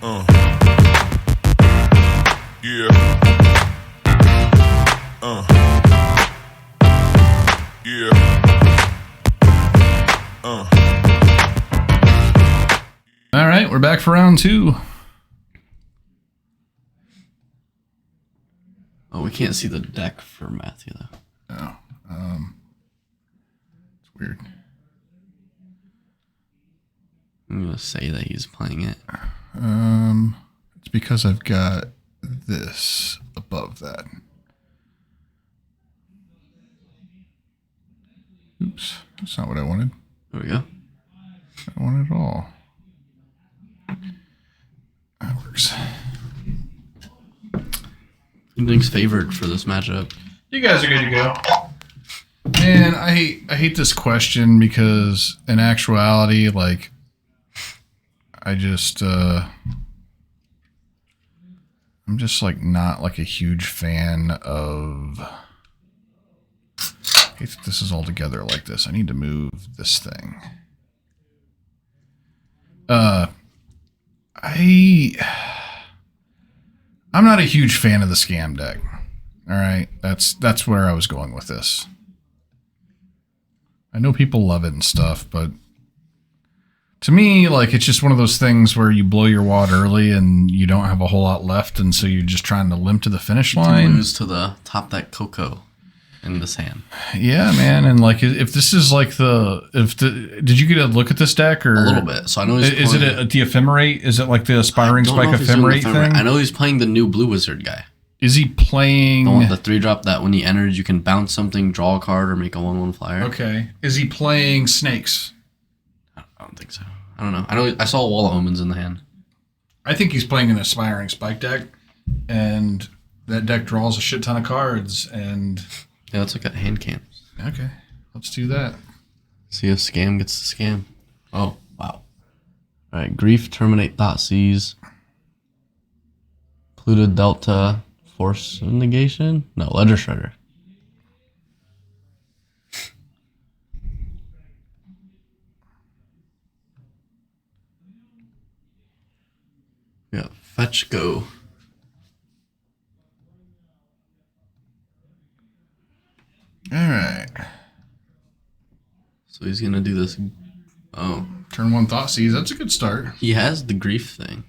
Yeah. Yeah. All right, we're back for round 2. Oh, we can't see the deck for Matthew though. Oh, it's weird. I'm gonna say that he's playing it. It's because I've got this above that. Oops, that's not what I wanted. There we go. I want it all. That works. Who thinks favored for this matchup? You guys are good to go. Man, I hate this question because in actuality, like, I just I'm just like not like a huge fan of. I hate that this is all together like this. I need to move this thing. I'm not a huge fan of the scam deck. All right, that's where I was going with this. I know people love it and stuff, but to me, like, it's just one of those things where you blow your wad early and you don't have a whole lot left, and so you're just trying to limp to the finish line. Lose to the top deck Coco in this hand. Yeah, man, and like if this is like did you get a look at this deck or a little bit? So I know he's is it the ephemerate? Is it like the aspiring spike ephemerate thing? I know he's playing the new blue wizard guy. Is he playing the 3-drop that when he enters you can bounce something, draw a card, or make a 1/1 flyer? Okay. Is he playing snakes? I don't think so. I don't know. I saw a wall of omens in the hand. I think he's playing an aspiring spike deck, and that deck draws a shit ton of cards. And yeah, let's look at hand cams. Okay, let's do that. See if scam gets the scam. Oh wow! All right, grief, terminate, thought seize, polluted delta, force negation. No, ledger shredder. Yeah, fetch go. All right. So he's gonna do this. Oh, turn 1 thought seize. That's a good start. He has the grief thing.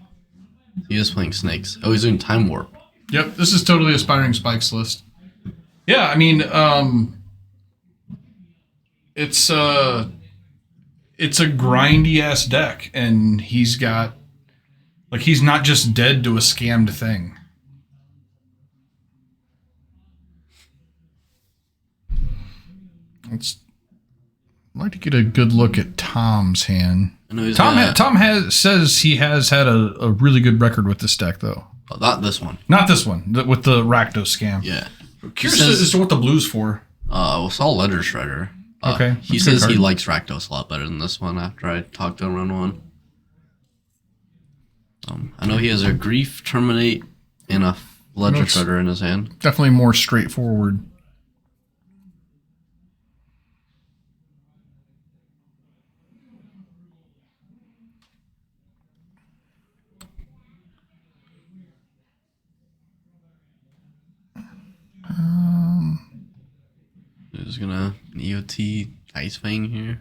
He is playing snakes. Oh, he's doing time warp. Yep, this is totally aspiring spikes list. Yeah, I mean, it's a grindy ass deck, and he's got he's not just dead to a scammed thing. I'd like to get a good look at Tom's hand. Tom says he has had a really good record with this deck, though. Oh, not this one. Not this one. With the Rakdos scam. Yeah. Curious as to what the blue's for. We saw Ledger Shredder. Okay. He says he likes Rakdos a lot better than this one after I talked to him around 1. I know he has a grief, terminate, and a Ledger Shredder in his hand. Definitely more straightforward. He's gonna EOT Ice Fang here.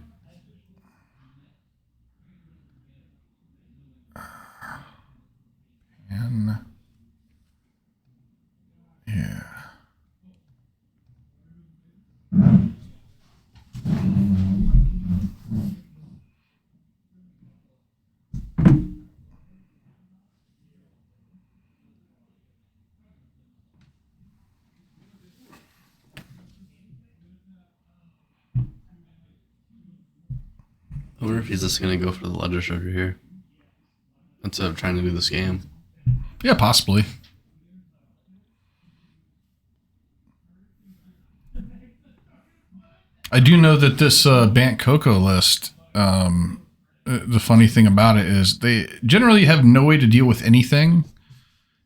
And yeah. I wonder if he's just gonna go for the Ledger Shredder here instead of trying to do the scam. Yeah, possibly. I do know that this Bant Coco list, the funny thing about it is they generally have no way to deal with anything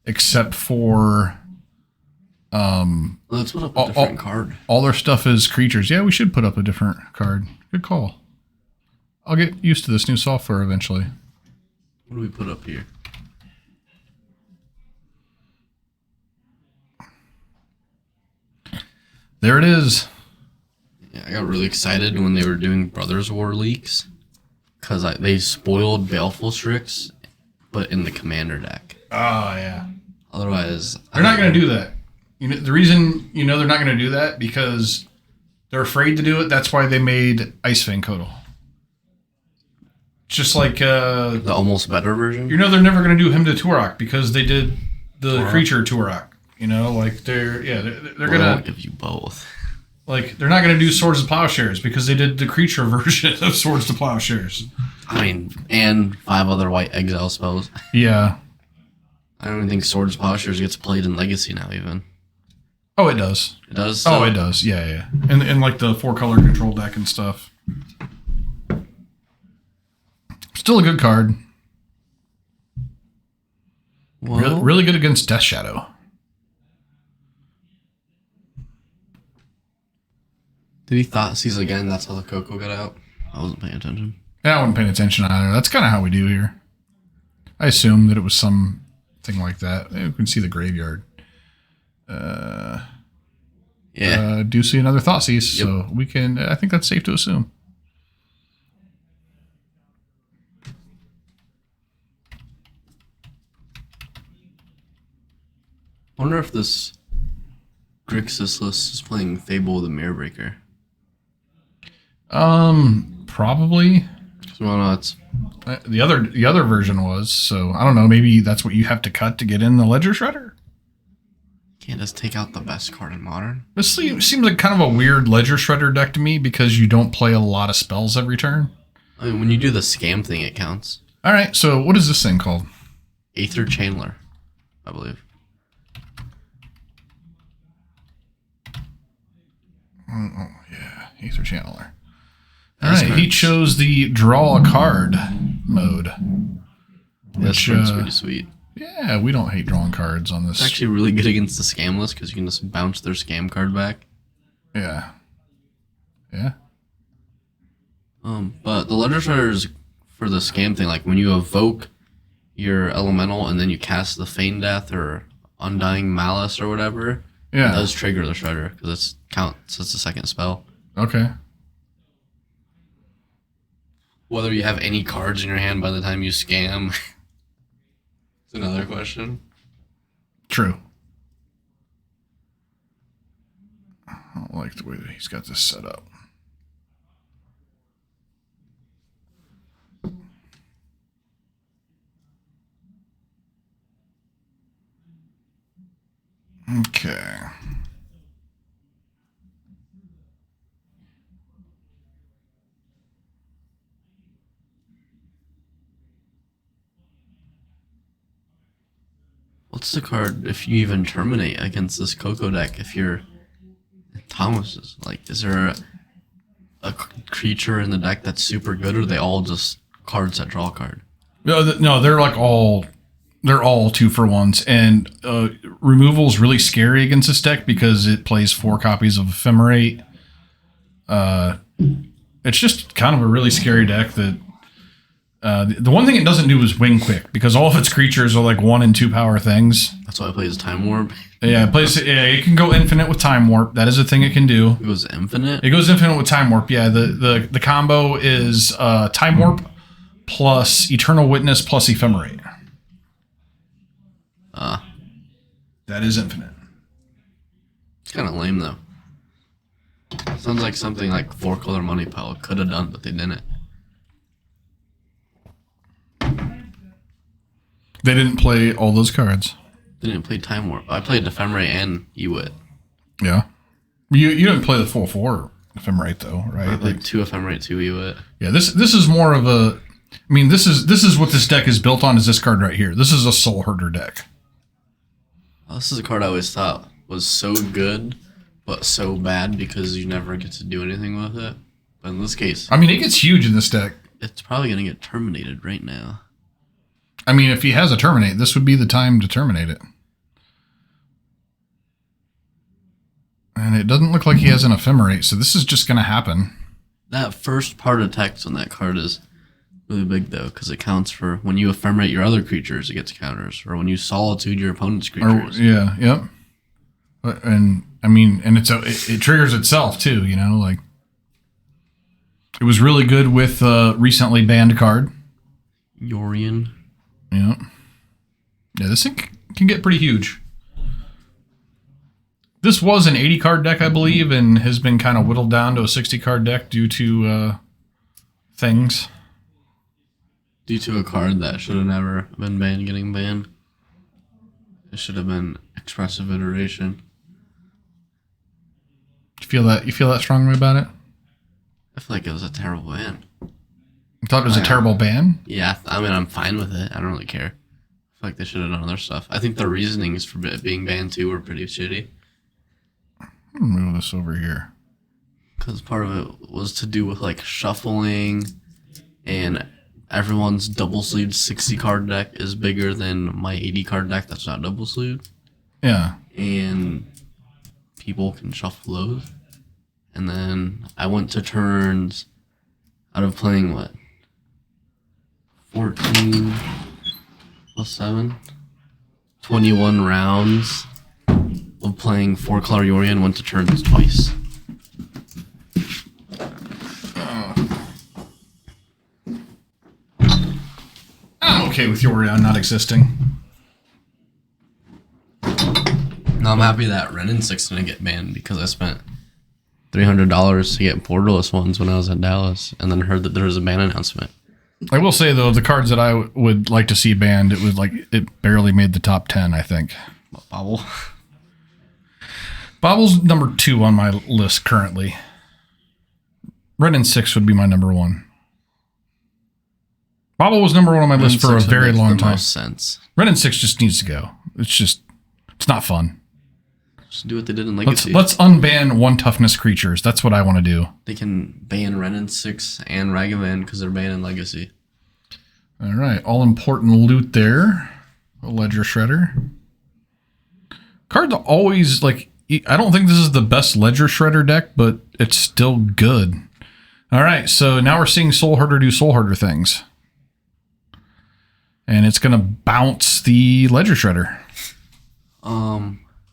except for let's put up a different card. All their stuff is creatures. Yeah, we should put up a different card. Good call. I'll get used to this new software eventually. What do we put up here? There it is. Yeah, I got really excited when they were doing Brothers War leaks because they spoiled Baleful Strix, but in the Commander deck. Oh, yeah. Otherwise, they're not going to do that. You know, the reason they're not going to do that because they're afraid to do it. That's why they made Ice Fang Kotal. Just like the almost better version. You know, they're never going to do him to Turok because they did the creature Turok. You know, like they're going to give you both. Like they're not going to do Swords to Plowshares because they did the creature version of Swords to Plowshares. I mean, and 5 other white exile spells. Yeah. I don't even think Swords to Plowshares gets played in Legacy now, even. Oh, it does. It does? So? Oh, it does. Yeah, yeah. And like the 4-color control deck and stuff. Still a good card. Well, really good against Death Shadow. Did he Thoughtseize again? That's how the Coco got out? I wasn't paying attention. Yeah, I wasn't paying attention either. That's kind of how we do here. I assumed that it was something like that. You can see the graveyard. Do see another Thoughtseize, yep. So we can. I think that's safe to assume. I wonder if this Grixis list is playing Fable the Mirrorbreaker. Probably. Well, no, it's the other version was, so I don't know. Maybe that's what you have to cut to get in the Ledger Shredder. Can't just take out the best card in Modern. This seems like kind of a weird Ledger Shredder deck to me because you don't play a lot of spells every turn. I mean, when you do the scam thing, it counts. All right, so what is this thing called? Aether Channeler, I believe. Oh yeah, Aether Channeler. All right, he chose the draw a card mode. Which is pretty sweet. Yeah, we don't hate drawing cards on this. It's actually really good against the scam list because you can just bounce their scam card back. Yeah. Yeah. But the Ledger Shredder is for the scam thing. Like when you evoke your elemental and then you cast the Feign Death or Undying Malice or whatever, yeah, it does trigger the Shredder because it's counts. It's a second spell. Okay. Whether you have any cards in your hand by the time you scam is another question. True. I don't like the way that he's got this set up. Okay. What's the card if you even terminate against this Coco deck? If you're Thomas's, like, is there a creature in the deck that's super good, or are they all just cards that draw a card? No, they're like they're all 2-for-1s, and removal is really scary against this deck because it plays 4 copies of Ephemerate. It's just kind of a really scary deck that. The one thing it doesn't do is wing quick because all of its creatures are like 1 and 2 power things. That's why it plays Time Warp. Yeah, it can go infinite with Time Warp. That is a thing it can do. It goes infinite? It goes infinite with Time Warp. Yeah, the combo is Time Warp plus Eternal Witness plus Ephemerate. That is infinite. It's kind of lame though. Sounds like something like 4-color Money Pile could have done, but they didn't. They didn't play all those cards. They didn't play Time Warp. I played Ephemerate and Ewit. Yeah. You didn't play the full 4 Ephemerate though, right? I played 2 Ephemerate, 2 Ewit. Yeah, this is more of a. I mean, this is what this deck is built on. Is this card right here? This is a Soul Herder deck. Oh, this is a card I always thought was so good, but so bad because you never get to do anything with it. But in this case, I mean, it gets huge in this deck. It's probably gonna get terminated right now. I mean, if he has a terminate, this would be the time to terminate it. And it doesn't look like he has an Ephemerate, so this is just going to happen. That first part of text on that card is really big, though, because it counts for when you Ephemerate your other creatures, it gets counters. Or when you Solitude your opponent's creatures. Yeah, yep. And I mean, and it triggers itself too, you know, like it was really good with recently banned card. Yorion. Yeah. Yeah, this thing can get pretty huge. This was an 80 card deck, I believe, and has been kind of whittled down to a 60 card deck due to things. Due to a card that should have never been banned getting banned. It should have been expressive iteration. You feel that strongly about it? I feel like it was a terrible ban. You thought it was a terrible ban? Yeah, I mean, I'm fine with it. I don't really care. I feel like they should have done other stuff. I think the reasonings for it being banned too were pretty shitty. I'll move this over here. Because part of it was to do with like shuffling, and everyone's double sleeved 60 card deck is bigger than my 80 card deck that's not double sleeved. Yeah. And people can shuffle those. And then I went to turns out of playing what? 14 plus 7? 21 rounds of playing 4-color Yorion, went to turns twice. I'm okay with Yorion not existing. No, I'm happy that Ren 6 didn't get banned because I spent $300 to get borderless ones when I was in Dallas, and then heard that there was a ban announcement. I will say though, the cards that I would like to see banned, it barely made the top 10. I think. What, Bobble? Bobble's number 2 on my list currently. Ren 6 would be my number 1. Bobble was number 1 on my list for a very long time. Most sense. Ren 6 just needs to go. It's not fun. Just do what they did in Legacy. Let's unban 1 toughness creatures. That's what I want to do. They can ban Ren 6 and Ragavan because they're banned in Legacy. All right, all important loot there. A Ledger Shredder. Cards always like. I don't think this is the best Ledger Shredder deck, but it's still good. All right, so now we're seeing Soul Herder do Soul Herder things. And it's going to bounce the Ledger Shredder.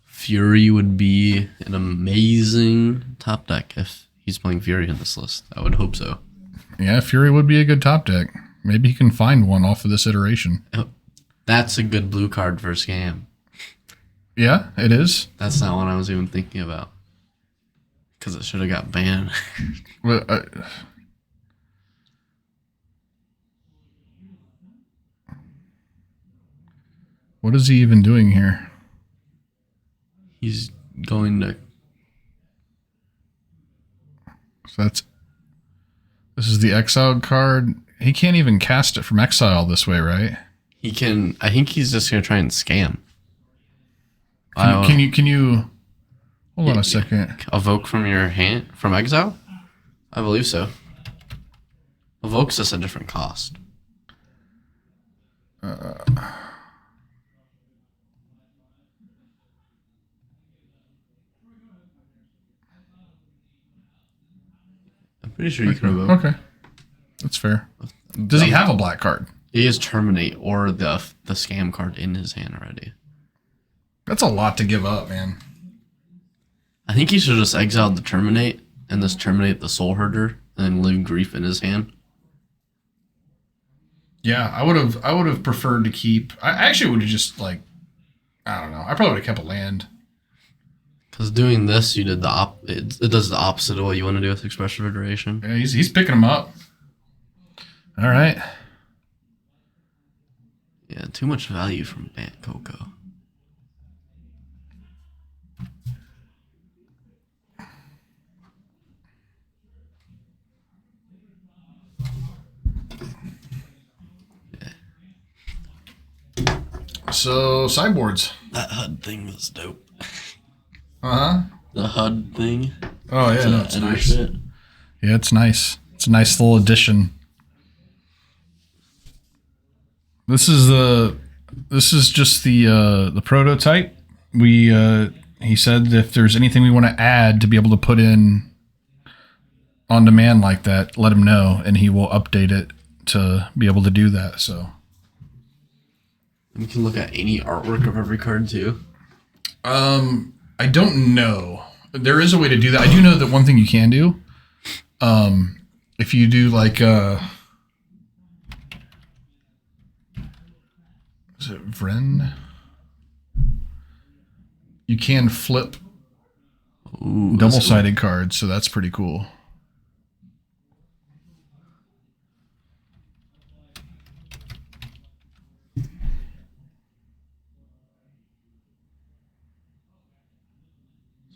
Fury would be an amazing top deck if he's playing Fury in this list. I would hope so. Yeah, Fury would be a good top deck. Maybe he can find one off of this iteration. That's a good blue card for Scam. Yeah, it is. That's not what I was even thinking about. Because it should have got banned. Well, what is he even doing here? He's going to... So this is the exiled card. He can't even cast it from exile this way, right? He can... I think he's just going to try and scam. Can you hold on a second. Evoke from your hand from exile? I believe so. Evoke's just a different cost. I'm pretty sure you can evoke. Okay, that's fair. Does he have a black card? He has Terminate or the scam card in his hand already. That's a lot to give up, man. I think he should just exile the Terminate and just terminate the Soul Herder and leave Grief in his hand. Yeah, I would have preferred to keep. I actually would have just I don't know. I probably would have kept a land. Because doing this, you did it does the opposite of what you want to do with Expressive Iteration. Yeah, he's picking them up. All right. Yeah, too much value from Bant Coco. So, Sideboards. That HUD thing was dope. Uh-huh. The HUD thing. Oh, yeah, no, it's nice. Shit. Yeah, it's nice. It's a nice little addition. This is just the prototype. He said if there's anything we want to add to be able to put in on demand like that, let him know, and he will update it to be able to do that. So We can look at any artwork of every card too. I don't know. There is a way to do that. I do know that one thing you can do. If you do like is it Vren? You can flip double-sided cards, so that's pretty cool.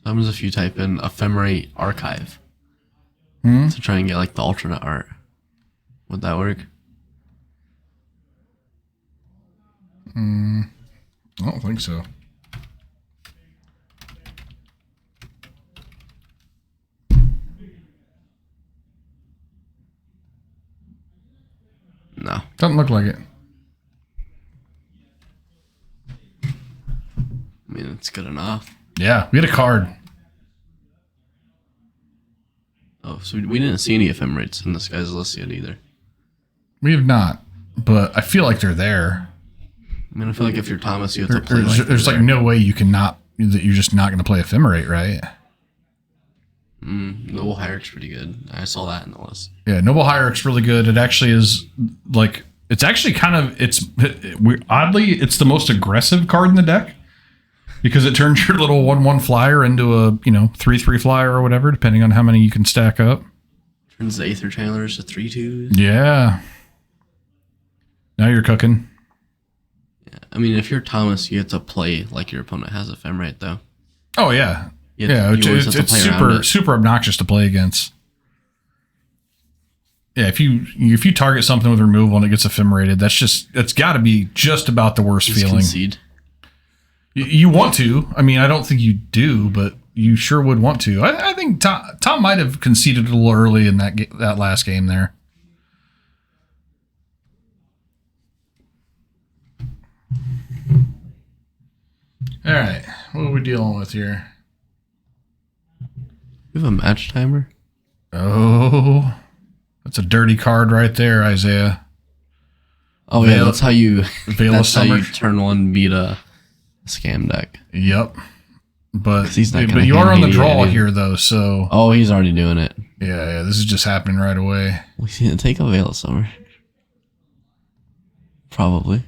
What happens if you type in Ephemerate Archive to try and get like the alternate art? Would that work? I don't think so. No. Doesn't look like it. I mean, it's good enough. Yeah, we had a card. Oh, so we didn't see any ephemerates in this guy's list yet either. We have not, but I feel like they're there. I mean, I feel like if you're Thomas, you have to play There's like no way you can not, that you're just not going to play ephemerate, right? Noble Hierarch's pretty good. I saw that in the list. Yeah, Noble Hierarch's really good. It actually is like, it's actually kind of, oddly, it's the most aggressive card in the deck because it turns your little 1/1 flyer into a, 3/3 flyer or whatever, depending on how many you can stack up. Turns the Aether Channelers to 3/2s. Yeah. Now you're cooking. Yeah. I mean, if you're Thomas, you have to play like your opponent has ephemerate, though. Oh, yeah. You It's super obnoxious to play against. Yeah, if you target something with removal and it gets ephemerated, it's got to be just about the worst feeling. Concede. You want to. I mean, I don't think you do, but you sure would want to. I think Tom might have conceded a little early in that last game there. All right, what are we dealing with here? You have a match timer? Oh, that's a dirty card right there, Isaiah. Oh, yeah, that's how you Summer. turn one beat a scam deck. Yep. But you are on the draw here, though, so... Oh, he's already doing it. Yeah, this is just happening right away. We see it. Take a Veil of Summer. Probably.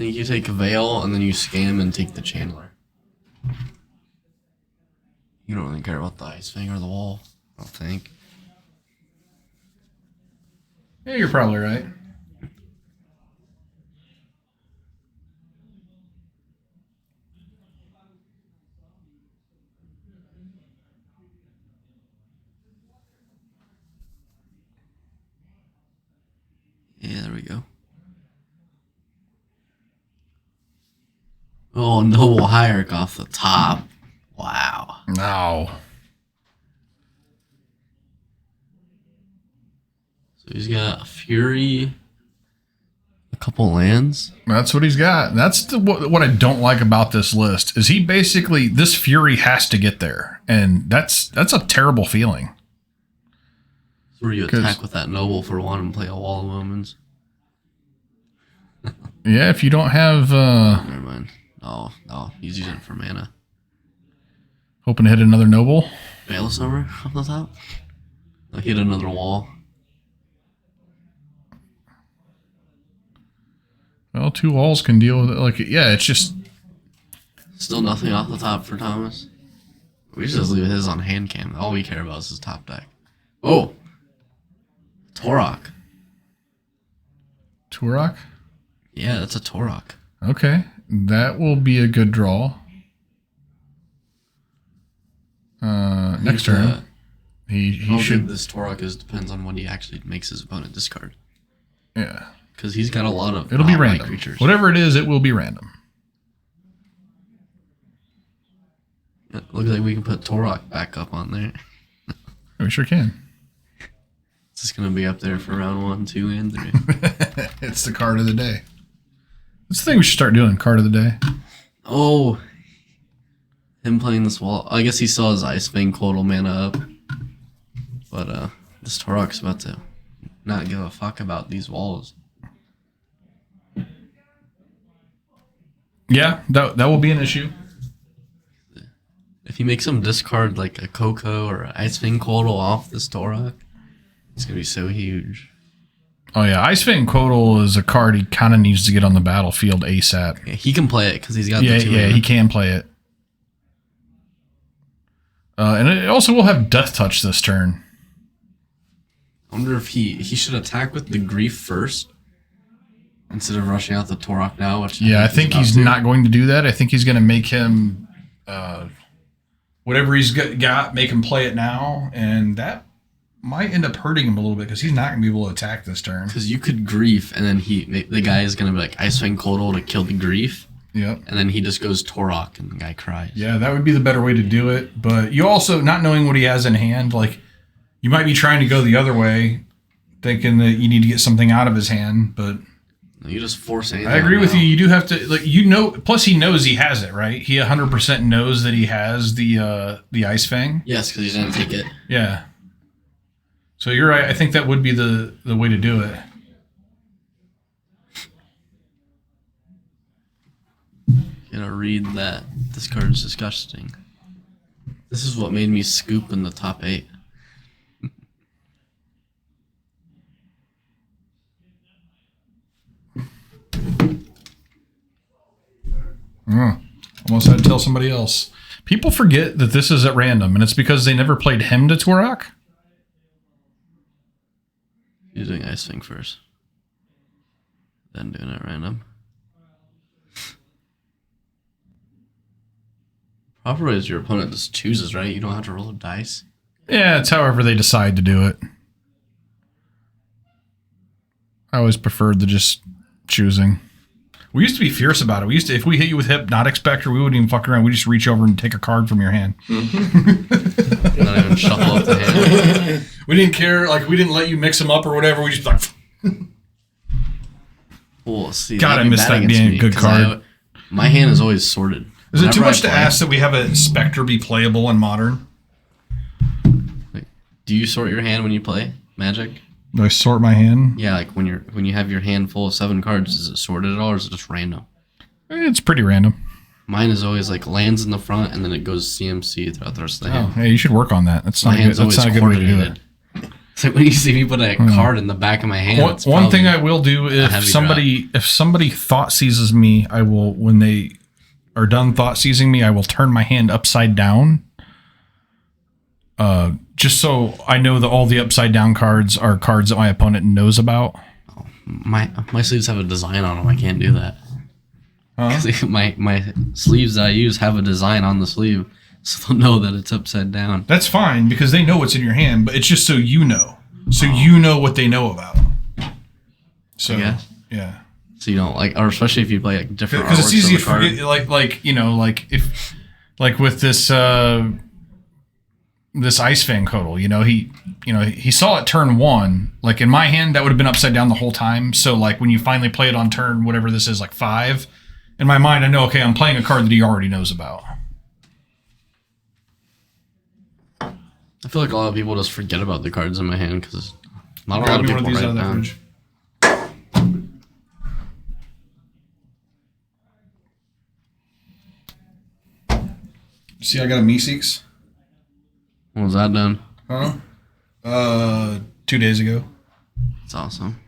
I think you take a Veil, and then you scam and take the Channeler. You don't really care about the Ice Fang or the wall, I don't think. Yeah, you're probably right. Yeah, there we go. Oh, Noble Hierarch off the top. Wow. No. So he's got a Fury, a couple lands. That's what he's got. That's what I don't like about this list is he basically, this Fury has to get there. And that's a terrible feeling. So where you attack with that Noble for one and play a Wall of Moments. Yeah, if you don't have... Never mind. No, he's using it for mana. Hoping to hit another Noble. Veil of Summer off the top. I'll hit another wall. Well, 2 walls can deal with it. Like, yeah, it's just... Still nothing off the top for Thomas. We should just leave his on hand cam. All we care about is his top deck. Oh! Torok. Turok? Yeah, that's a Torok. Okay. That will be a good draw. Next turn. He how should... good this Torok is depends on when he actually makes his opponent discard. Yeah. Because he's got a lot of it'll be random. Creatures. Whatever it is, it will be random. Yeah, looks like we can put Torok back up on there. We sure can. It's just going to be up there for round 1, 2, and 3. It's the card of the day. That's the thing we should start doing, card of the day. Oh. Him playing this wall. I guess he saw his Ice Fang Coatl mana up. But this Torok's about to not give a fuck about these walls. Yeah, that will be an issue. If he makes him discard like a Coco or an Ice Fang Coatl off this Torok, it's gonna be so huge. Oh yeah, Ice Fang Coatl is a card he kind of needs to get on the battlefield ASAP. Yeah, he can play it because he's got Yeah, the 2 yeah, he can play it. And it also will have Death Touch this turn. I wonder if he should attack with the Grief first instead of rushing out the Torok now. Which I think he's not going to do that. I think he's going to make him whatever he's got, make him play it now, and that might end up hurting him a little bit because he's not going to be able to attack this turn. Because you could Grief, and then the guy is going to be like Ice Fang Coatl to kill the Grief. Yep. And then he just goes Torok, and the guy cries. Yeah, that would be the better way to do it. But you also, not knowing what he has in hand, like, you might be trying to go the other way, thinking that you need to get something out of his hand, but... You just force anything. I agree with you. You do have to, like, you know, plus he knows he has it, right? He 100% knows that he has the Ice Fang. Yes, because he's going to take it. Yeah. So you're right. I think that would be the way to do it. Gonna read that. This card is disgusting. This is what made me scoop in the top 8. Almost had to tell somebody else. People forget that this is at random, and it's because they never played him to Torok. Using Ice Fang first. Then doing it random. Proper is your opponent just chooses, right? You don't have to roll a dice. Yeah, it's however they decide to do it. I always preferred the just choosing. We used to be fierce about it. We used to, if we hit you with Hypnotic Spectre, we wouldn't even fuck around. We just reach over and take a card from your hand. Mm-hmm. Not even shuffle up the hand. We didn't care. Like, we didn't let you mix them up or whatever. We just like... Well, see, God, I missed that being a good card. My hand is always sorted. Is it too much to ask that we have a Spectre be playable in Modern? Like, do you sort your hand when you play Magic? Do I sort my hand? Yeah, like when you have your hand full of 7 cards, is it sorted at all, or is it just random? It's pretty random. Mine is always like lands in the front, and then it goes CMC throughout the rest of the hand. Hey, you should work on that. That's not good. That's not a good way to do it. It's like when you see me put a card in the back of my hand. One thing I will do if somebody thought seizes me, I will, when they are done thought seizing me, I will turn my hand upside down. Just so I know that all the upside down cards are cards that my opponent knows about. Oh, my sleeves have a design on them. I can't do that. Huh? My sleeves that I use have a design on the sleeve, so they'll know that it's upside down. That's fine because they know what's in your hand, but it's just so you know. So you know what they know about. So yeah. So you don't like, or especially if you play like different. Because it's easy to forget, like you know, like if like with this this Ice Fang Coatl, he saw it turn 1. Like in my hand, that would have been upside down the whole time. So like when you finally play it on turn, whatever this is, like 5, in my mind, I know, okay, I'm playing a card that he already knows about. I feel like a lot of people just forget about the cards in my hand because not a lot of people write down. See, I got a Meeseeks. When was that done? Huh? 2 days ago. That's awesome.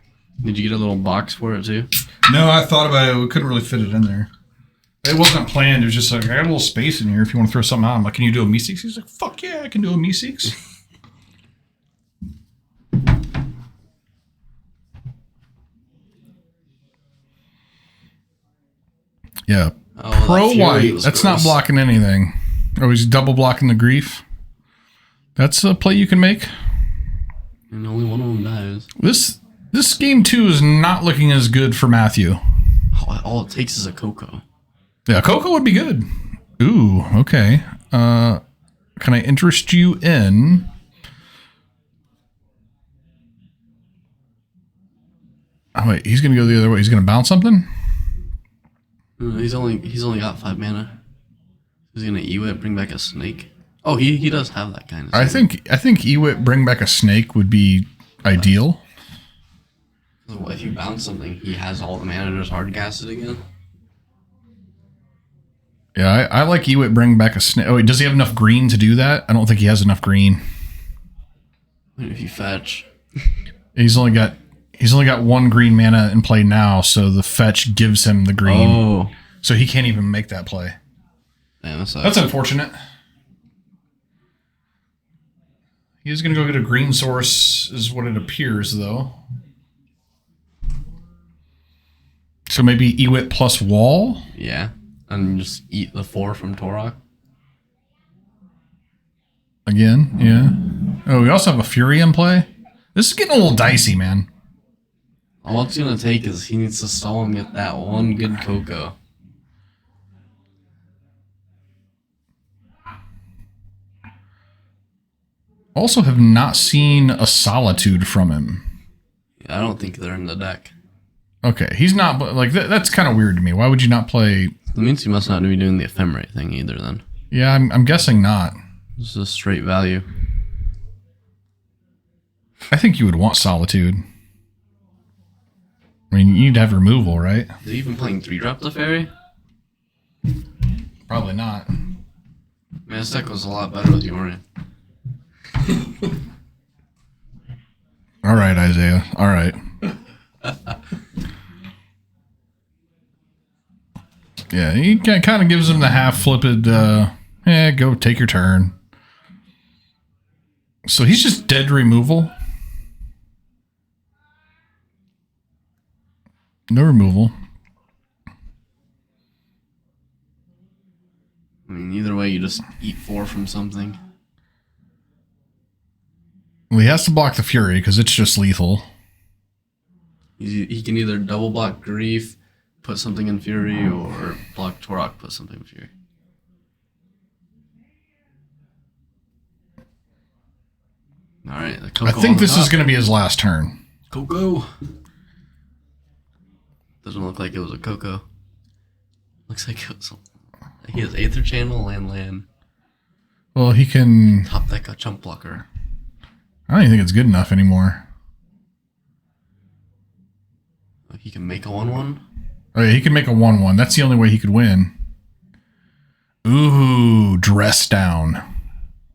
Did you get a little box for it too? No, I thought about it. We couldn't really fit it in there. It wasn't planned. It was just like, I got a little space in here if you want to throw something out. I'm like, can you do a Meeseeks? He's like, fuck yeah, I can do a Meeseeks. Yeah. Oh, Pro White. That's gross. not blocking anything. Oh, he's double blocking the Grief. That's a play you can make. And only one of them dies. This game 2 is not looking as good for Matthew. All it takes is a Coco. Yeah, Coco would be good. Ooh, okay. Can I interest you in... Oh, wait, he's going to go the other way. He's going to bounce something? He's only got 5 mana. He's going to Ewit, bring back a snake. Oh, he does have that kind of thing. I think Ewit bring back a snake would be ideal. So if you bounce something, he has all the mana to just hard cast it again. Yeah, I like Ewit bring back a snake. Oh, wait, does he have enough green to do that? I don't think he has enough green. If you fetch. He's only got 1 green mana in play now, so the fetch gives him the green. Oh. So he can't even make that play. Damn, that's unfortunate. He's going to go get a green source, is what it appears, though. So maybe Ewit plus wall? Yeah. And just eat the 4 from Torok. Again, yeah. Oh, we also have a Fury in play. This is getting a little dicey, man. All it's going to take is he needs to stall and get that one good Coco. Also have not seen a Solitude from him. Yeah, I don't think they're in the deck. Okay, he's not, like, that's kind of weird to me. Why would you not play... That means he must not be doing the ephemerate thing either, then. Yeah, I'm guessing not. This is a straight value. I think you would want Solitude. I mean, you need to have removal, right? Is he even playing 3-drop the fairy? Probably not. Man, this deck was a lot better with Yorion. All right, Isaiah. All right. Yeah, he kind of gives him the half-flipped, go take your turn. So he's just dead removal. No removal. I mean, either way, you just eat 4 from something. Well, he has to block the Fury because it's just lethal. He can either double block Grief, put something in Fury, or block Torok, put something in Fury. Alright, I think this is going to be his last turn. Coco! Doesn't look like it was a Coco. Looks like it was he has Aether Channel, land. Well, he can... Top deck a Chump Blocker. I don't even think it's good enough anymore. He can make a 1/1? Oh, yeah, he can make a 1/1. That's the only way he could win. Ooh, dress down.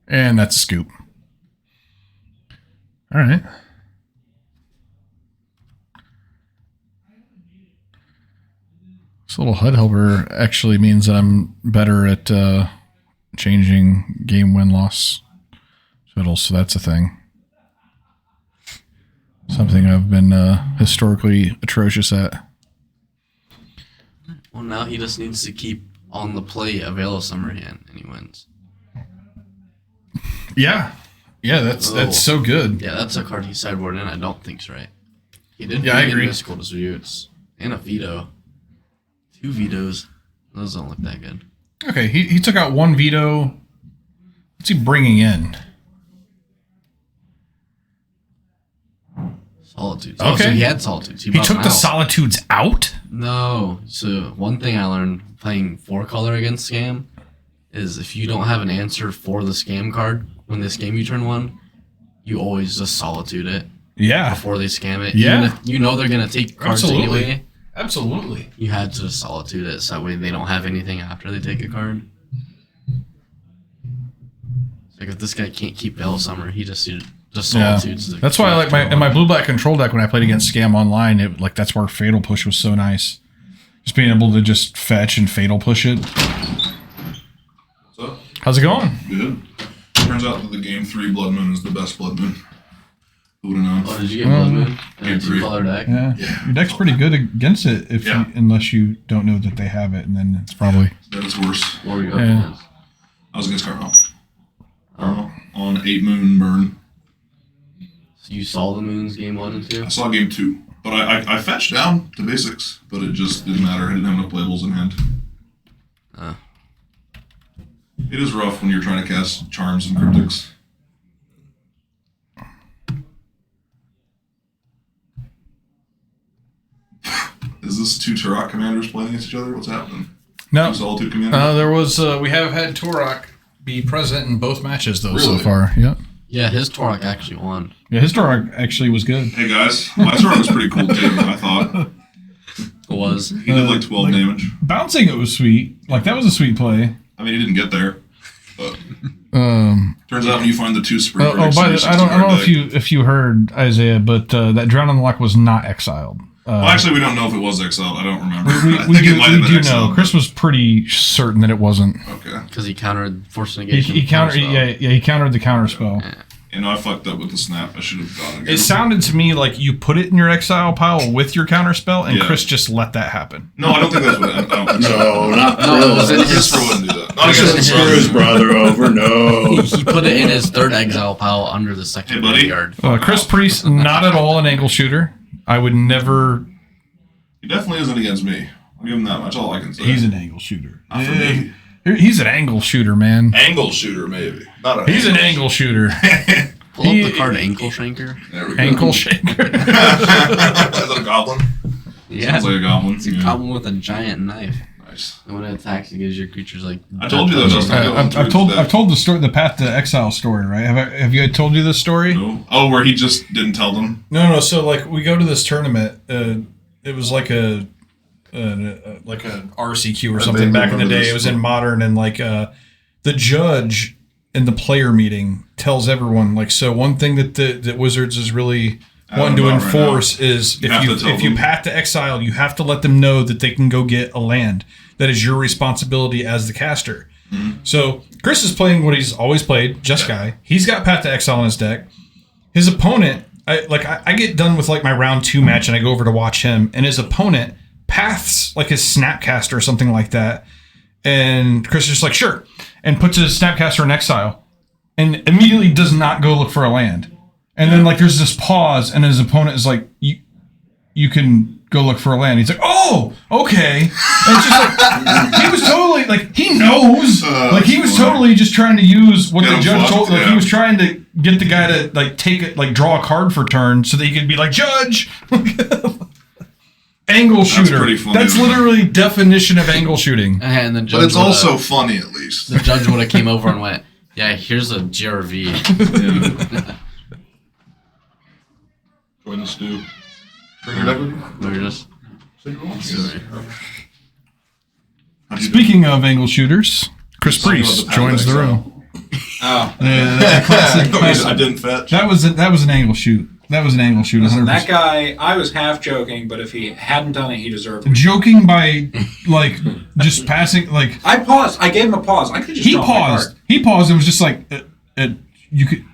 And that's a scoop. All right. This little HUD helper actually means that I'm better at changing game win-loss totals, so that's a thing. Something I've been historically atrocious at. Well, now he just needs to keep on the play a Veil of Summer hand, and he wins. Yeah. Yeah, that's so good. Yeah, that's a card he sideboarded in. I don't think's right. He did. Yeah, I agree. Mystical Disputes and a veto. 2 vetoes. Those don't look that good. Okay, he took out 1 veto. What's he bringing in? Solitudes. Okay. Oh, so he had Solitudes. He took the Solitudes out? No. So one thing I learned playing 4-color against Scam is if you don't have an answer for the Scam card when they scam you turn 1, you always just Solitude it. Yeah. Before they scam it. Yeah. Even if you know they're going to take cards anyway. Absolutely. You had to just Solitude it so that way they don't have anything after they take a card. It's like if this guy can't keep Veil of Summer, he just Solitudes. Yeah. That's why I like in my blue-black control deck when I played against Scam online, that's where Fatal Push was so nice. Just being able to just fetch and Fatal Push it. What's up? How's it going? Good. Turns out that the Game 3 Blood Moon is the best Blood Moon. Who would have known? Oh, did you get Blood Moon? Game In a 3. 2-color deck? Yeah. Your deck's pretty good against it unless you don't know that they have it, and then it's probably... That is worse. What were you up against? I was against Carmel. On 8 Moon Burn. So you saw the moons game 1 and 2? I saw Game 2. But I fetched down to basics, but it just didn't matter. I didn't have enough playables in hand. It is rough when you're trying to cast Charms and Cryptics. Is this 2 Turok commanders playing against each other? What's happening? No. 2 Solitude commanders? There was... we have had Turok be present in both matches, though, so Really? far. Yeah. Yeah, his Torok actually won. Yeah, his Turok actually was good. Hey guys, my Turok was pretty cool too, I thought. was. He did like 12 damage. Bouncing it was sweet. Like, that was a sweet play. I mean, he didn't get there. But turns out when you find the 2 spree by the I don't know if you heard, Isaiah, but that Drown on the Lock was not exiled. Well, actually, we don't know if it was exiled. I don't remember. We do know. Chris was pretty certain that it wasn't. Okay. Because he countered Force Negation. He countered. He countered the counter spell. Yeah. You know, I fucked up with the snap. I should have gone again. It sounded to me like you put it in your exile pile with your counter spell, and Chris just let that happen. No, I don't think that's what. I don't think No, not No, it was in Christopher wouldn't do that. Not It was against in his Screw his brother over. No. He put it in his 3rd exile pile under the 2nd buddy. graveyard. Chris Priest, not at all an angle shooter. I would never. He definitely isn't against me. I'll give him that much. All I can say. He's an angle shooter. Not for me. He's an angle shooter, man. Angle shooter, maybe. Not He's an angle shooter. Pull up the card Ankle Shanker. There we go. Ankle shaker. Is that a goblin? Yeah. Sounds like a goblin. It's a goblin with a giant knife. Nice. And when it attacks, it gives your creatures like. I told you that just I've told the story, the Path to Exile story, right? Have you told you this story? No. Oh, where he just didn't tell them? No. So like we go to this tournament. It was like a RCQ or something back in the day. It was in Modern, and like the judge in the player meeting tells everyone like, so one thing that Wizards is really wanting to enforce is if you Path to Exile, you have to let them know that they can go get a land. That is your responsibility as the caster. Mm-hmm. So Chris is playing what he's always played, Jeskai. He's got Path to Exile in his deck. His opponent, I get done with like my round 2 match and I go over to watch him, and his opponent paths like his Snapcaster or something like that. And Chris is just like, sure. And puts his Snapcaster in exile. And immediately does not go look for a land. And then like there's this pause, and his opponent is like, you can go look for a land. He's like, oh, okay. And it's just like, he was totally, like, he knows. Like, he was totally just trying to use what the judge told him. Like, he was trying to get the guy to, like, take it, like, draw a card for turn so that he could be like, judge! Angle shooter. That's pretty funny. That's literally definition of angle shooting. And the judge but it's also funny, at least. The judge would have came over and went, yeah, here's a GRV. Yeah. Join the stew. Bring your deck with you? We're just... Speaking of angle shooters, Chris Priest joins the room. Oh. I didn't fetch. That was an angle shoot. That was an angle shoot. Listen, that guy, I was half joking, but if he hadn't done it, he deserved it. Joking by, like, just passing, like... I paused. I gave him a pause. I could just He paused. He paused and was just like, you could...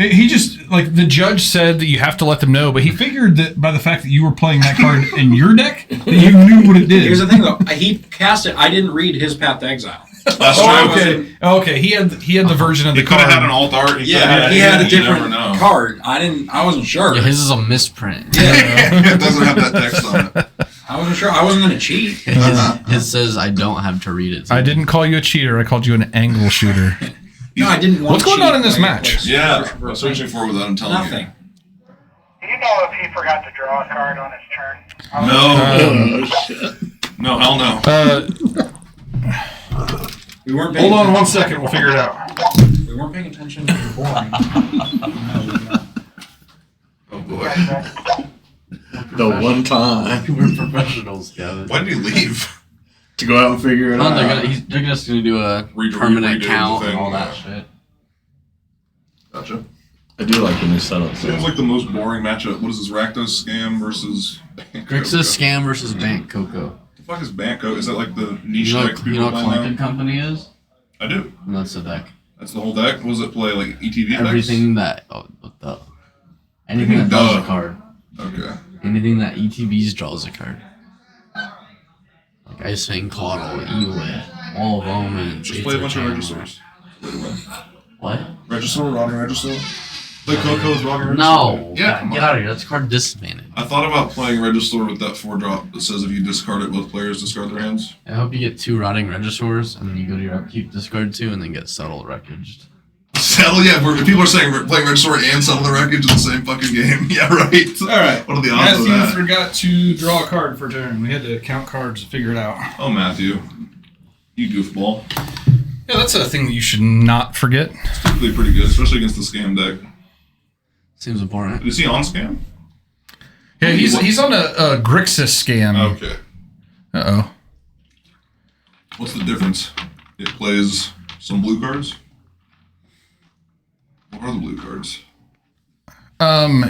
He just, like, the judge said that you have to let them know, but he figured that by the fact that you were playing that card in your deck, that you knew what it did. Here's the thing, though. He cast it. I didn't read his Path to Exile. That's true. Okay. He had the version of the card. He could have had an alt art. He had a different card. I wasn't sure. Yeah, his is a misprint. Yeah. It doesn't have that text on it. I wasn't sure. I wasn't going to cheat. It says I don't have to read it. I didn't call you a cheater. I called you an angle shooter. No, I didn't want What's going on in this match? Yeah, I'm searching for it without him telling Nothing. you. Do you know if he forgot to draw a card on his turn? No, hell no. We weren't paying Hold on 1 second. We'll figure it out. We weren't paying attention. We were boring. Oh boy. The one time. We're professionals, Gavin. Why did he leave? To go out and figure it No, out. they're just going to do a permanent count and all that shit. Gotcha. I do like the new setup. Seems like the most boring matchup. What is this, Rakdos Scam versus... Grixis Scam versus Bant Coco. The fuck is Banco? Is that like the niche You know, deck people you know what buy Collected now? Company is? I do. And that's the deck. That's the whole deck? What does it play? Like ETV decks? Anything that draws a card. Okay. Anything that ETBs draws a card. Like Ice-Fang Coddle, Ewit, all of them, and Just play a bunch of Registors. What? Regisaur, Rotting Regisaur? Play Coco with Rotting Regisaur? No! Yeah, come Get on. out of here. That's card disadvantage. I thought about playing Regisaur with that 4-drop that says if you discard it, both players discard their hands. I hope you get 2 Rotting Regisaurs, and then you go to your upkeep, discard 2, and then get Subtle Wreckaged. Settle, yeah. People are saying playing Regisaur and Settle the Wreckage in the same fucking game. Yeah, right. Alright. What are the odds of that? forgot to draw a card for turn. We had to count cards to figure it out. Oh, Matthew. You goofball. Yeah, that's a thing that you should not forget. It's typically pretty good, especially against the Scam deck. Seems important. Is he on Scam? Yeah, he's on a Grixis scam. Okay. Uh-oh. What's the difference? It plays some blue cards? What are the blue cards?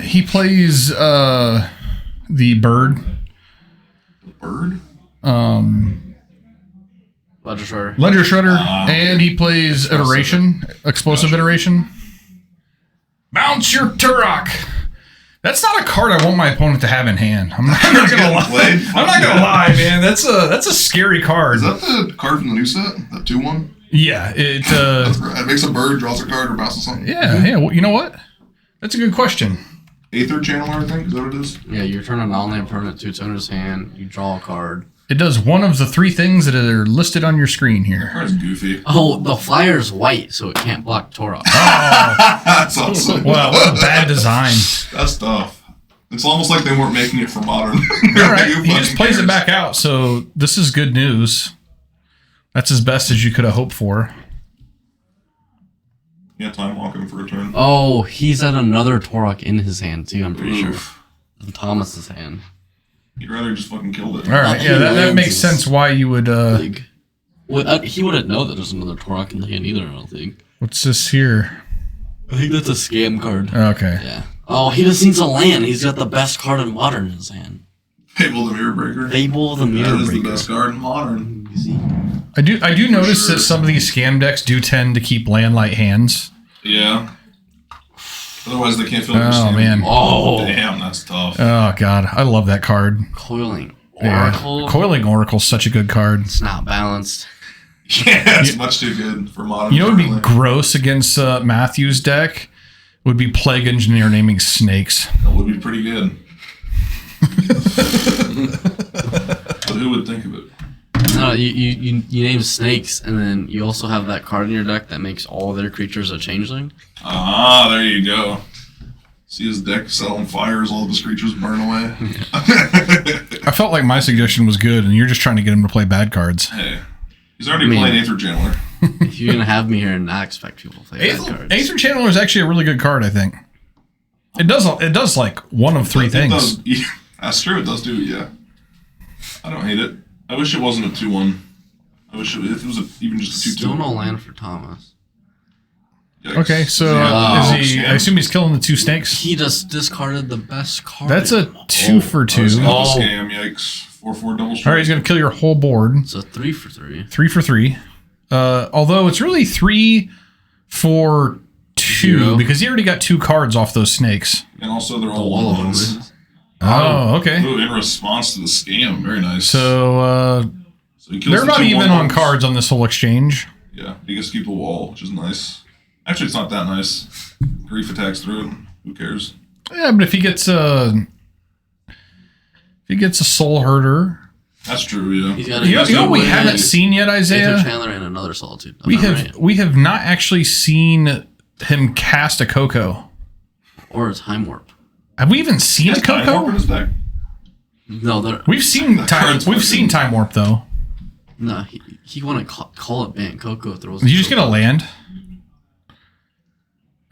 He plays the bird. The bird? Ledger Shredder. Ledger Shredder, and he plays Iteration, Explosive Iteration. Bounce your Turok! That's not a card I want my opponent to have in hand. I'm not gonna lie. I'm not gonna lie, man. That's a scary card. Is that the card from the new set? That 2-1? Yeah, it It makes a bird, draws a card, or bounces something. yeah. Well, you know what? That's a good question. Aether Channeler, I think. Is that what it is? Yeah, you turn a non-land permanent to its owner's hand. You draw a card. It does one of the 3 things that are listed on your screen That here. card's goofy. Oh, the flyer's white, so it can't block Torok. That's awesome. Wow, what a bad design. That's tough. It's almost like they weren't making it for modern. All right, he just plays it back out, so this is good news. That's as best as you could have hoped for. Yeah, time walking for a turn. Oh, he's had another Torok in his hand, too, I'm pretty sure. Oof. In Thomas's hand. You'd rather just fucking killed it. All right, yeah, that makes sense why you would... Like, well, he wouldn't know that there's another Torok in the hand either, I don't think. What's this here? I think that's a scam card. Okay. Yeah. Oh, he just needs a land. He's got the best card in Modern in his hand. Fable the Mirror Breaker. Fable the Mirror That is the Breaker. best card in modern. Easy. I do notice sure. that some of these scam decks do tend to keep land light hands. Yeah. Otherwise, they can't fill your Oh, stand. man. Oh, Damn, that's tough. Oh, God. I love that card. Coiling Yeah. Oracle. Coiling Oracle's such a good card. It's not balanced. Yeah, it's much too good for modern. You know what would be currently. gross against Matthew's deck? Would be Plague Engineer naming snakes. That would be pretty good. But who would think of it? No, you name snakes, and then you also have that card in your deck that makes all their creatures a changeling. Ah, there you go. See his deck set on fire as all of his creatures burn away. I felt like my suggestion was good, and you're just trying to get him to play bad cards. Hey, he's already playing Aether Channeler. If you're gonna have me here and not expect people to play bad cards. Aether Channeler is actually a really good card, I think. It does like one of 3 It things. does- yeah, that's true. It does do it. Yeah. I don't hate it. I wish it wasn't a 2-1. I wish if it was even just a 2-2. Still no land for Thomas. Yikes. Okay, so Yeah. is he? Scam. I assume he's killing the 2 snakes. He just discarded the best card. That's a 2 for 2. Oh, scam. Yikes. 4/4 double All strike. right, he's gonna kill your whole board. It's a 3 for 3. 3 for 3. Although it's really 3 for 2 0. because he already got 2 cards off those snakes. And also, they're The all wall of ones. ones. Oh, okay. Ooh, in response to the scam. Very nice. So So he kills they're the about 2 even wall on ones. cards on this whole exchange. Yeah, he gets to keep the wall, which is nice. Actually, it's not that nice. Grief attacks through it. Who cares? Yeah, but if he gets a soul herder, That's true, yeah. He's got you know what we way. haven't seen yet, Aether Isaiah. Chandler and another Solitude. We have not actually seen him cast a Coco. Or a Time Warp. Have we even seen a Time Warp in Coco? his deck? No, they're, We've seen That time. card's We've fucking- seen Time Warp though. no, he want to call it Bant. Coco throws. Did you just get a land?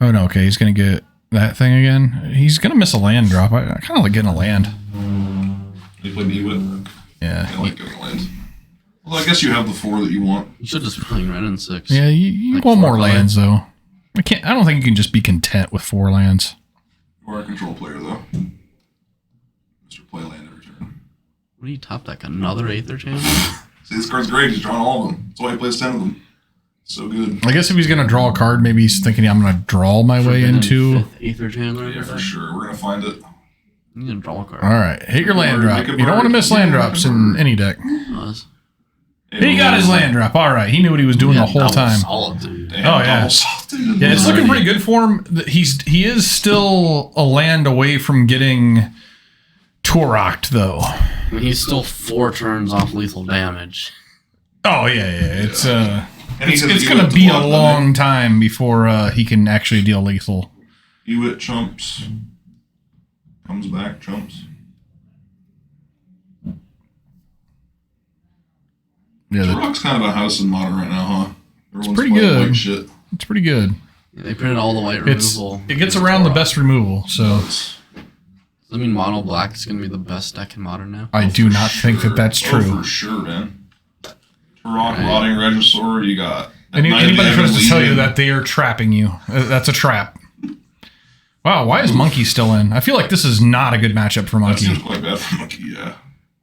Oh no, okay, he's gonna get that thing again. He's gonna miss a land drop. I kind of like getting a land. He played Ewit. Yeah, I like getting a land. Well, I guess you have the 4 that you want. You should just be playing Red and 6. yeah. You Like want 4 more color. lands though. I don't think you can just be content with 4 lands. Or a control player, though. Mr. Play land every turn. What do you top deck? Another Aether Chandler? See, this card's great. He's drawing all of them. That's why he plays 10 of them. So good. I guess if he's gonna draw a card, maybe he's thinking I'm gonna draw my way Forbidden into. Fifth Aether Chandler. Yeah, for sure. We're going to find it. You need to draw a card. All right, hit your land Bird, drop. make a You don't want to bird. miss land Yeah, drops make a in bird. any deck. Us. He got his land drop. All right, he knew what he was doing the whole that was time. Solid, dude. Damn, Oh, yeah. double salted. Yeah, it's looking pretty good for him. He is still a land away from getting Turoked though. I mean, he's still 4 turns off lethal damage. Oh yeah. It's And he it's has gonna Ewit to be a block, doesn't long time before he can actually deal lethal. he? Ewit chumps. Comes back, chumps. Yeah, Turok's kind of a house in modern right now, huh? Everyone's pretty playing good. white shit. it's pretty good. Yeah, they printed all the white It removal. gets around the best removal. So It's Does that mean mono black is going to be the best deck in Modern now? I do not think that that's Oh, true. for sure, man. Turok, Rotting Regisaur, you got... Anybody tries to tell you that they are trapping you. That's a trap. Wow, why is Monkey still in? I feel like this is not a good matchup for That Monkey. seems quite bad for Monkey, yeah.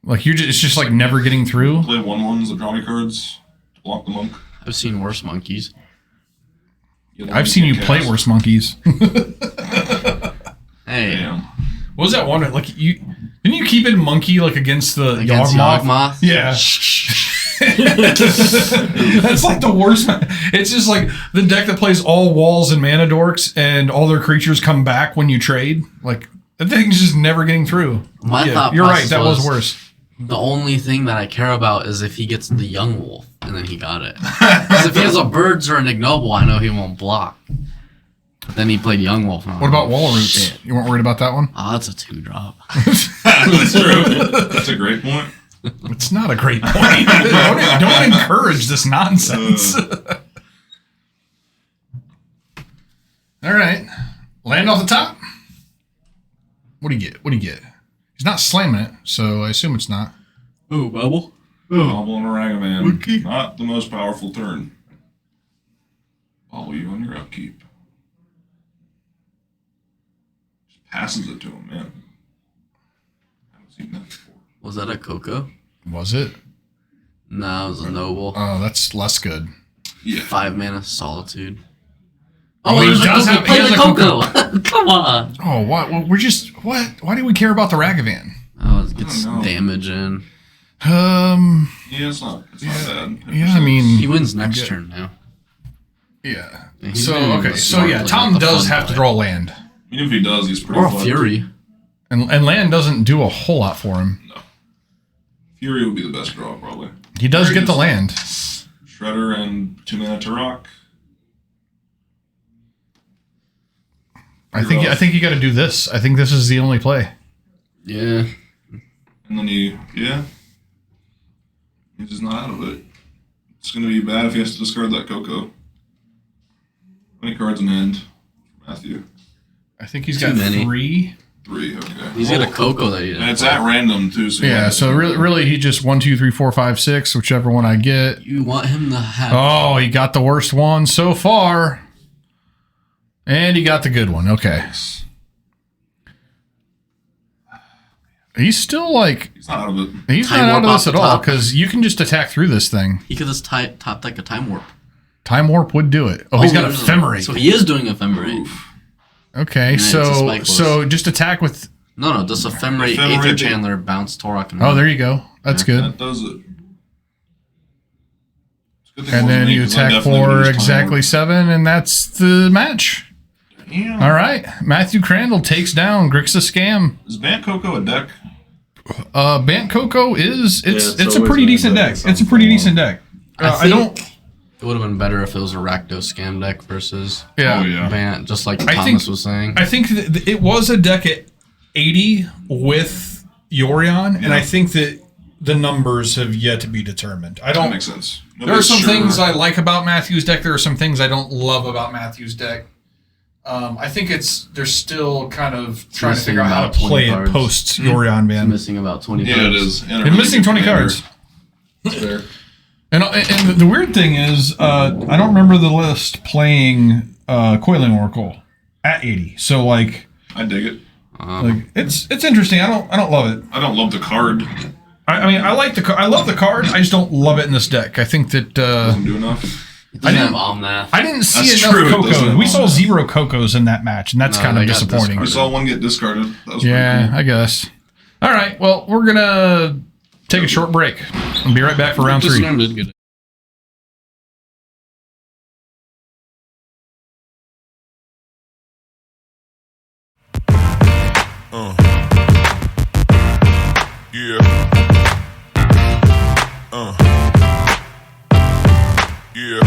Like it's just like never getting through. Play 1/1s of draw me cards to block the monk. I've seen worse monkeys. I've seen you play worse monkeys. Hey, Damn. What was that one? Like didn't you keep in Monkey like against the against Yawgmoth? Yawgmoth? Yeah. That's like the worst. It's just like the deck that plays all walls and mana dorks, and all their creatures come back when you trade. Like that thing's just never getting through. My thought you're right. process That was worse. The only thing that I care about is if he gets the young wolf, and then he got it. Because if he has a birds or an ignoble, I know he won't block. But then he played young wolf. What about Wall Roots? You weren't worried about that one? Oh, that's a 2-drop. That's true. That's a great point. It's not a great point. don't encourage this nonsense. All right. Land off the top. What do you get? What do you get? He's not slamming it, so I assume it's not. Ooh, bubble. Bobble and Ragavan. Not the most powerful turn. Bobble you on your upkeep. Just passes it to him, man. I haven't seen that before. Was that a Coco? Was it? No, it was a noble. Oh, that's less good. Yeah. 5 mana solitude. Oh, he does have- he Play has the a Coco. Come on. Oh, what? Well, we're just what? Why do we care about the Ragavan? Oh, it gets I don't know. damage in. Yeah, it's not bad. Yeah, I mean, He wins next get- turn now. yeah. Yeah, he's So doing okay, the so smart yeah, play, Tom not the does fun have to play. draw land, Even if he does, he's pretty Or fucked. Fury. and land doesn't do a whole lot for him. Fury would be the best draw, probably. He does Fury get the is- land. Shredder and 2 mana Turok. I think you got to do this. I think this is the only play. Yeah. And then he's just not out of it. It's going to be bad if he has to discard that Coco. How many cards in hand for Matthew? I think he's Too got many. 3. 3, okay. He's got a Coco that he didn't And it's play. at random, too. So you Yeah. might- So really, he just 1, 2, 3, 4, 5, 6, whichever one I get. You want him to have... Oh, he got the worst one so far, and he got the good one. Okay. Yes. He's still like He's not out of it. he's Time not out Warp of off this the at all top. because you can just attack through this thing. He could just top deck a Time Warp. Time Warp would do it. Oh, he's got there's Ephemerate. So he is doing Ephemerate. Okay, it's a so spike just attack with. No, just Ephemerate, Ephemerate, Aether Chandler, Bounce, Torok, and... Oh, there you go. That's good. That does it. It's a good thing it And wasn't then me, you 'cause I attack definitely for would've used exactly 7, and that's the match. Time. Damn. All right, Matthew Crandall takes down Grixis Scam. Is Bant Coco a deck? Bant Coco is it's it's a always pretty been a decent deck. deck. It's a pretty decent deck. I don't. It would have been better if it was a Rakdos scam deck versus Yeah. Oh, yeah. Bant, just like I Thomas think- was saying. I think that it was a deck at 80 with Yorion, and I think that the numbers have yet to be determined. I That don't. makes sense. There are some things I like about Matthew's deck. There are some things I don't love about Matthew's deck. I think they're still kind of trying to missing figure out how to about 20 play it cards. post Yorion It's ban. missing about 20 Yeah, cards. it is. They're missing 20 cards. There. And the weird thing is, I don't remember the list playing Coiling Oracle at 80. So like I dig it. it's interesting. I don't love it. I don't love the card. I mean, I love the card. I just don't love it in this deck. I think that Doesn't do enough. It doesn't didn't- have Omnath. I didn't see That's enough true, it doesn't Cocos. have We saw all that. 0 Cocos in that match, and that's No, kind of they got disappointing. We discarded. saw one get discarded. That was Yeah, pretty cool. I guess. All right. Well, we're gonna take a short break and be right back for round 3. Did good. Yeah. Yeah.